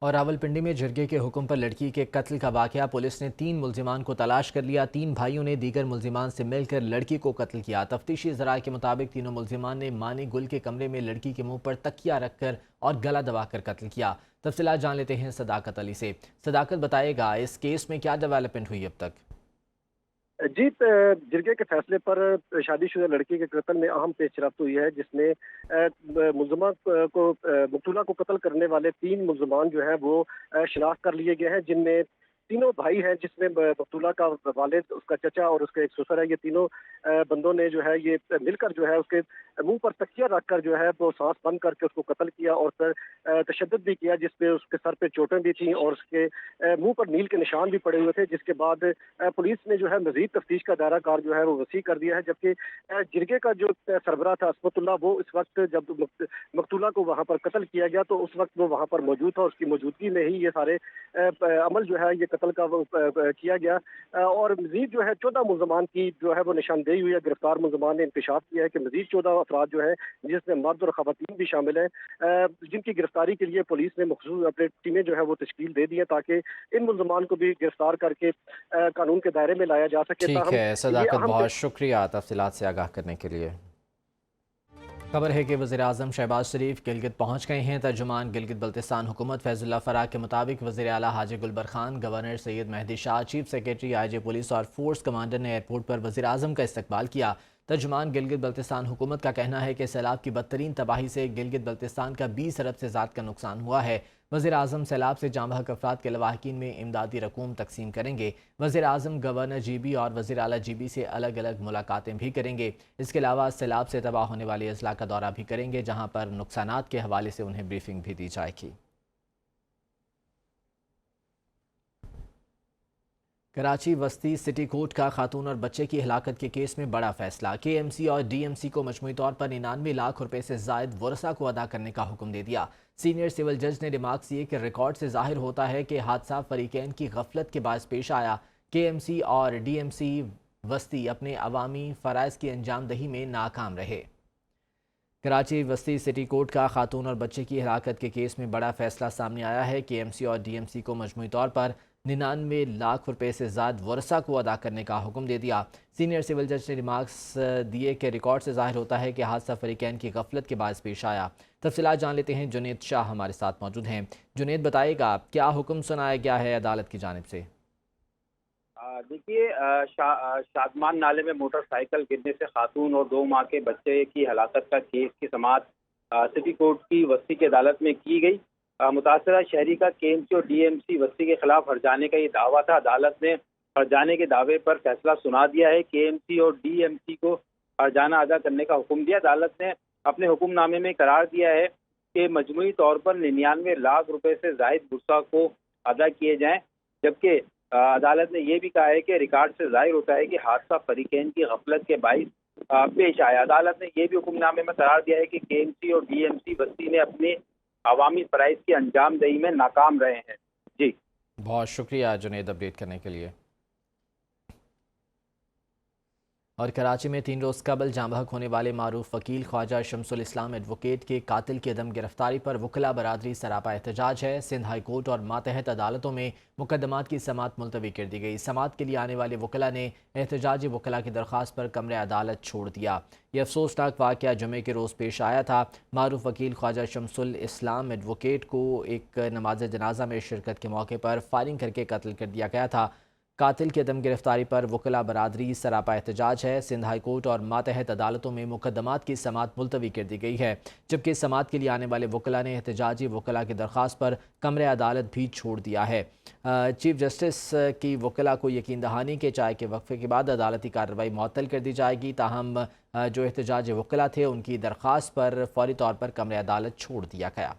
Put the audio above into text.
اور راولپنڈی میں جرگے کے حکم پر لڑکی کے قتل کا واقعہ، پولیس نے 3 ملزمان کو تلاش کر لیا۔ 3 بھائیوں نے دیگر ملزمان سے مل کر لڑکی کو قتل کیا۔ تفتیشی ذرائع کے مطابق تینوں ملزمان نے مانی گل کے کمرے میں لڑکی کے منہ پر تکیہ رکھ کر اور گلا دبا کر قتل کیا۔ تفصیلات جان لیتے ہیں صداقت علی سے۔ صداقت، بتائے گا اس کیس میں کیا ڈیولپمنٹ ہوئی اب تک؟ جی، جرگے کے فیصلے پر شادی شدہ لڑکی کے قتل میں اہم پیش رفت ہوئی ہے، جس میں ملزمہ کو مقتولہ کو قتل کرنے والے 3 ملزمان جو ہیں وہ شناخت کر لیے گئے ہیں، جن میں تینوں بھائی ہیں، جس میں مقتولہ کا والد، اس کا چچا اور اس کا ایک سسر ہے۔ یہ تینوں بندوں نے جو ہے یہ مل کر جو ہے اس کے منہ پر تکیہ رکھ کر جو ہے وہ سانس بند کر کے اس کو قتل کیا اور پھر تشدد بھی کیا، جس پہ اس کے سر پہ چوٹیں بھی تھیں اور اس کے منہ پر نیل کے نشان بھی پڑے ہوئے تھے، جس کے بعد پولیس نے جو ہے مزید تفتیش کا دائرہ کار جو ہے وہ وسیع کر دیا ہے۔ جبکہ جرگے کا جو سربراہ تھا عصمت اللہ، وہ اس وقت جب مقتولہ کو وہاں پر قتل کیا گیا تو اس وقت وہ وہاں پر موجود تھا، اس کی موجودگی میں ہی یہ سارے عمل جو ہے یہ قتل کا کیا گیا۔ اور مزید جو ہے 14 ملزمان کی جو ہے وہ نشاندہی ہوئی ہے۔ گرفتار ملزمان نے انکشاف کیا ہے کہ مزید 14 افراد جو ہیں، جس میں مرد اور خواتین بھی شامل ہیں، جن کی گرفتاری کے لیے پولیس نے مخصوص اپنے ٹیمیں جو ہے وہ تشکیل دے دی ہیں تاکہ ان ملزمان کو بھی گرفتار کر کے قانون کے دائرے میں لایا جا سکے۔ ٹھیک تاہم ہے یہ صداقت، اہم بہت شکریہ تفصیلات سے آگاہ کرنے کے لیے۔ خبر ہے کہ وزیراعظم شہباز شریف گلگت پہنچ گئے ہیں۔ ترجمان گلگت بلتستان حکومت فیض اللہ فراق کے مطابق وزیر اعلیٰ حاجی Gulbar Khan, governor Syed Mehdi Shah, chief secretary I G police اور فورس کمانڈر نے ایئرپورٹ پر وزیراعظم کا استقبال کیا۔ ترجمان گلگت بلتستان حکومت کا کہنا ہے کہ سیلاب کی بدترین تباہی سے گلگت بلتستان کا 20 ارب سے زائد کا نقصان ہوا ہے۔ وزیر اعظم سیلاب سے جاں بحق افراد کے لواحقین میں امدادی رقوم تقسیم کریں گے۔ وزیر اعظم گورنر جی بی اور وزیر اعلیٰ جی بی سے الگ الگ ملاقاتیں بھی کریں گے۔ اس کے علاوہ سیلاب سے تباہ ہونے والے اضلاع کا دورہ بھی کریں گے، جہاں پر نقصانات کے حوالے سے انہیں بریفنگ بھی دی جائے گی۔ کراچی وسطی سٹی کورٹ کا خاتون اور بچے کی ہلاکت کے کیس میں بڑا فیصلہ۔ کے ایم سی اور ڈی ایم سی کو مجموعی طور پر 99 لاکھ روپے سے زائد ورثہ کو ادا کرنے کا حکم دے دیا۔ سینئر سول جج نے ریمارکس دیے کہ ریکارڈ سے ظاہر ہوتا ہے کہ حادثہ فریقین کی غفلت کے باعث پیش آیا۔ کے ایم سی اور ڈی ایم سی وسطی اپنے عوامی فرائض کی انجام دہی میں ناکام رہے۔ کراچی وسطی سٹی کورٹ کا خاتون اور بچے کی ہلاکت کے کیس میں بڑا فیصلہ سامنے آیا ہے۔ کے ایم سی اور ڈی ایم سی کو مجموعی طور پر 99 لاکھ روپے سے زائد ورثہ کو ادا کرنے کا حکم دے دیا۔ سینئر سول جج نے ریمارکس دیے کہ ریکارڈ سے ظاہر ہوتا ہے کہ حادثہ فریقین کی غفلت کے باعث پیش آیا۔ تفصیلات جان لیتے ہیں، جنید شاہ ہمارے ساتھ موجود ہیں۔ جنید، بتائے گا کیا حکم سنایا گیا ہے عدالت کی جانب سے؟ دیکھیے، شادمان نالے میں موٹر سائیکل گرنے سے خاتون اور 2 ماہ کے بچے کی ہلاکت کا کیس کی سماعت سٹی کورٹ کی وسطی کی عدالت میں کی گئی۔ متاثرہ شہری کا کے ایم سی اور ڈی ایم سی وسطی کے خلاف ہرجانے کا یہ دعویٰ تھا۔ عدالت نے ہرجانے کے دعوے پر فیصلہ سنا دیا ہے۔ کے ایم سی اور ڈی ایم سی کو ہرجانہ ادا کرنے کا حکم دیا۔ عدالت نے اپنے حکم نامے میں قرار دیا ہے کہ مجموعی طور پر 99 لاکھ روپے سے زائد ورثہ کو ادا کیے جائیں، جبکہ عدالت نے یہ بھی کہا ہے کہ ریکارڈ سے ظاہر ہوتا ہے کہ حادثہ فریقین کی غفلت کے باعث پیش آیا۔ عدالت نے یہ بھی حکم نامے میں قرار دیا ہے کہ کے ایم سی اور ڈی ایم سی وسطی نے اپنے عوامی فرائض کی انجام دہی میں ناکام رہے ہیں۔ جی، بہت شکریہ جنید اپڈیٹ کرنے کے لیے۔ اور کراچی میں 3 روز قبل جاں بحق ہونے والے معروف وکیل خواجہ شمس الاسلام ایڈوکیٹ کے قاتل کی عدم گرفتاری پر وکلاء برادری سراپا احتجاج ہے۔ سندھ ہائی کورٹ اور ماتحت عدالتوں میں مقدمات کی سماعت ملتوی کر دی گئی۔ سماعت کے لیے آنے والے وکلاء نے احتجاجی وکلاء کی درخواست پر کمرہ عدالت چھوڑ دیا۔ یہ افسوسناک واقعہ جمعے کے روز پیش آیا تھا۔ معروف وکیل خواجہ شمس الاسلام ایڈوکیٹ کو ایک نماز جنازہ میں شرکت کے موقع پر فائرنگ کر کے قتل کر دیا گیا تھا۔ قاتل کی عدم گرفتاری پر وکلاء برادری سراپا احتجاج ہے۔ سندھ ہائی کورٹ اور ماتحت عدالتوں میں مقدمات کی سماعت ملتوی کر دی گئی ہے، جبکہ سماعت کے لیے آنے والے وکلاء نے احتجاجی وکلاء کی درخواست پر کمرہ عدالت بھی چھوڑ دیا ہے۔ چیف جسٹس کی وکلاء کو یقین دہانی کے چائے کے وقفے کے بعد عدالتی کارروائی معطل کر دی جائے گی، تاہم جو احتجاجی وکلاء تھے ان کی درخواست پر فوری طور پر کمرہ عدالت چھوڑ دیا گیا۔